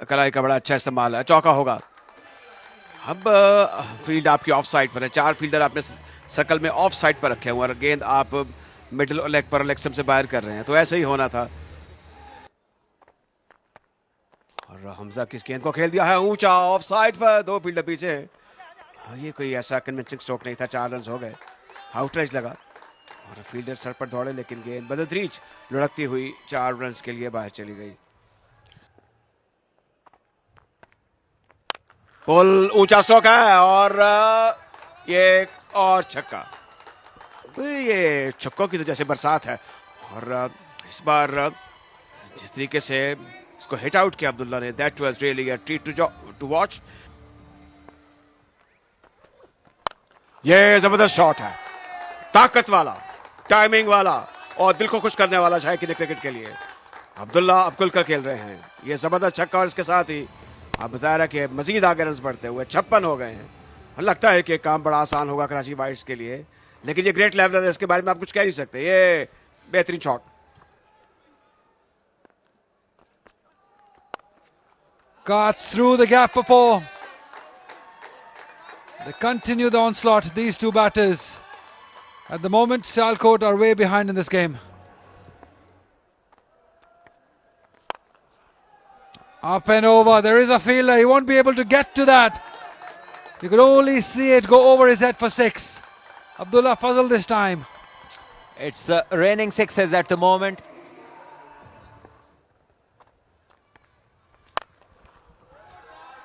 कलाई का बड़ा अच्छा इस्तेमाल है, चौका होगा। अब फील्ड आपकी ऑफ साइड पर है, 4 फील्डर आपने सर्कल में ऑफ साइड पर रखे हुए और गेंद आप मिडिल लेग पर लेग स्टंप से बाहर कर रहे हैं, तो ऐसे ही होना था। और हमजा किस गेंद को खेल दिया है ऊंचा ऑफ साइड पर, 2 फील्डर पीछे। ये कोई ऐसा कन्विंसिंग स्ट्रोक नहीं था, 4 रन हो गए, आउटरेज लगा और फील्डर सर पर दौड़े लेकिन गेंद बदत रीच लुढ़कती हुई 4 रन के लिए बाहर चली गई। पुल ऊंचा स्ट्रोक है और ये और छक्का। ये छक्कों की तो जैसे बरसात है और इस बार जिस तरीके से इसको हिट आउट किया अब्दुल्ला ने, that was really a treat to watch. ये जबरदस्त शॉट है, ताकत वाला, टाइमिंग वाला और दिल को खुश करने वाला शायद क्रिकेट के लिए। अब्दुल्ला अब खुलकर खेल रहे हैं, ये जबरदस्त छक्का और इसके साथ ही अब जाहिर है कि मजीद आगे रन बढ़ते हुए 56 हो गए हैं और लगता है कि काम बड़ा आसान होगा कराची वाइट्स के लिए, लेकिन ये ग्रेट लेवलर है, इसके बारे में आप कुछ कह नहीं सकते। ये बेहतरीन shot, cuts through the gap for 4. They continue the onslaught, these two batters. At the moment, Sialkot are way behind in this game. Up and over, there is a fielder, he won't be able to get to that. You could only see it go over his head for 6. Abdullah Fazal this time. It's raining sixes at the moment.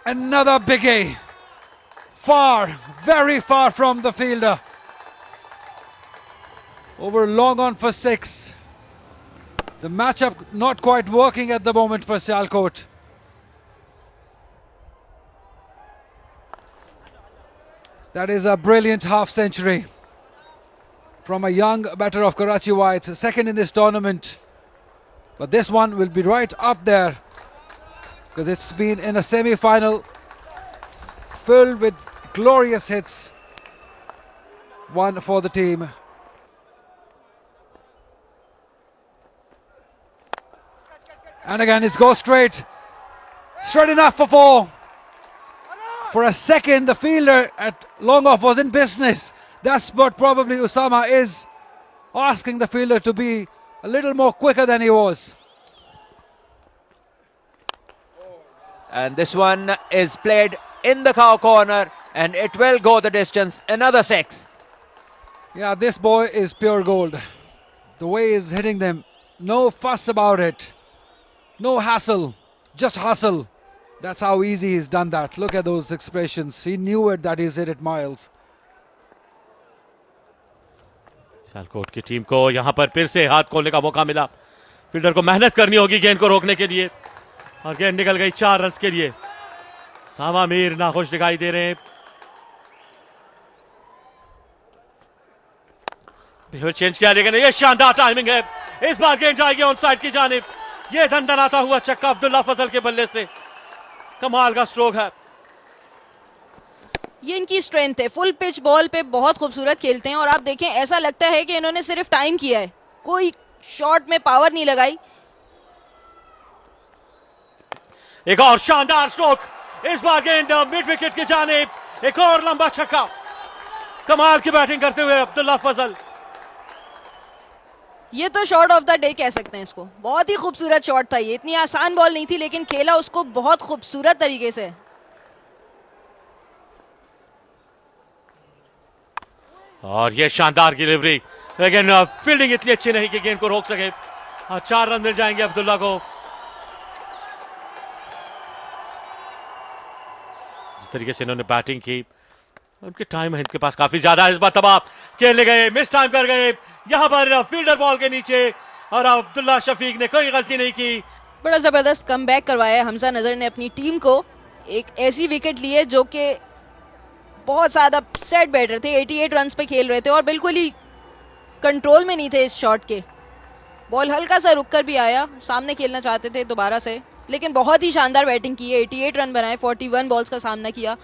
Another biggie. Far, very far from the fielder. Over long on for 6. The matchup not quite working at the moment for Sialkot. That is a brilliant half century from a young batter of Karachi Whites, second in this tournament. But this one will be right up there because it's been in a semi-final filled with glorious hits. One for the team. And again it's goes straight enough for 4. For a second the fielder at long off was in business. That's what probably Usama is asking the fielder to be a little more quicker than he was. And this one is played in the cow corner and it will go the distance, another 6. Yeah, this boy is pure gold. The way he's hitting them, no fuss about it, no hassle, just hustle. That's how easy he's done that. Look at those expressions. He knew it that he's hit it miles. Sialkot की team को यहां पर फिर से हाथ खोलने का मौका मिला। फील्डर को मेहनत करनी होगी गेंद को रोकने के लिए और गेंद निकल गई 4 रन के लिए। सामा मीर नाखुश दिखाई दे रहे हैं। बिहेवियर चेंज किया लेकिन ये शानदार टाइमिंग है, इस बार गेंद जाएगी ऑन साइड की जानिब। ये धनधनाता हुआ छक्का अब्दुल्ला फजल के बल्ले से, कमाल का स्ट्रोक है। ये इनकी स्ट्रेंथ है, फुल पिच बॉल पे बहुत खूबसूरत खेलते हैं और आप देखें ऐसा लगता है कि इन्होंने सिर्फ टाइम किया है, कोई शॉट में पावर नहीं लगाई। एक और शानदार स्ट्रोक, इस बार गेंद मिड विकेट की जानिब, एक और लंबा छक्का। कमाल की बैटिंग करते हुए अब्दुल्ला फजल। ये तो शॉट ऑफ द डे कह सकते हैं इसको, बहुत ही खूबसूरत शॉट था ये। इतनी आसान बॉल नहीं थी लेकिन खेला उसको बहुत खूबसूरत तरीके से। और ये शानदार डिलीवरी, लेकिन फील्डिंग इतनी अच्छी नहीं कि गेंद को रोक सके। 4 रन मिल जाएंगे अब्दुल्ला को। जिस तरीके से इन्होंने बैटिंग की, उनके टाइम है इनके पास काफी ज्यादा। इस बार तबाह खेलने गए, मिस टाइम कर गए यहां पर फील्डर बॉल के नीचे और अब्दुल्ला शफीक ने कोई गलती नहीं की। बड़ा जबरदस्त कमबैक करवाया हमजा नजर ने अपनी टीम को। एक ऐसी विकेट ली है जो कि बहुत ज्यादा सेट बैटर थे, 88 रन पे खेल रहे थे और बिल्कुल ही कंट्रोल में नहीं थे इस शॉट के। बॉल हल्का सा रुककर भी आया, सामने खेलना चाहते थे दोबारा से, लेकिन बहुत ही शानदार बैटिंग की है। 88 रन बनाए, 41 बॉल्स का सामना किया।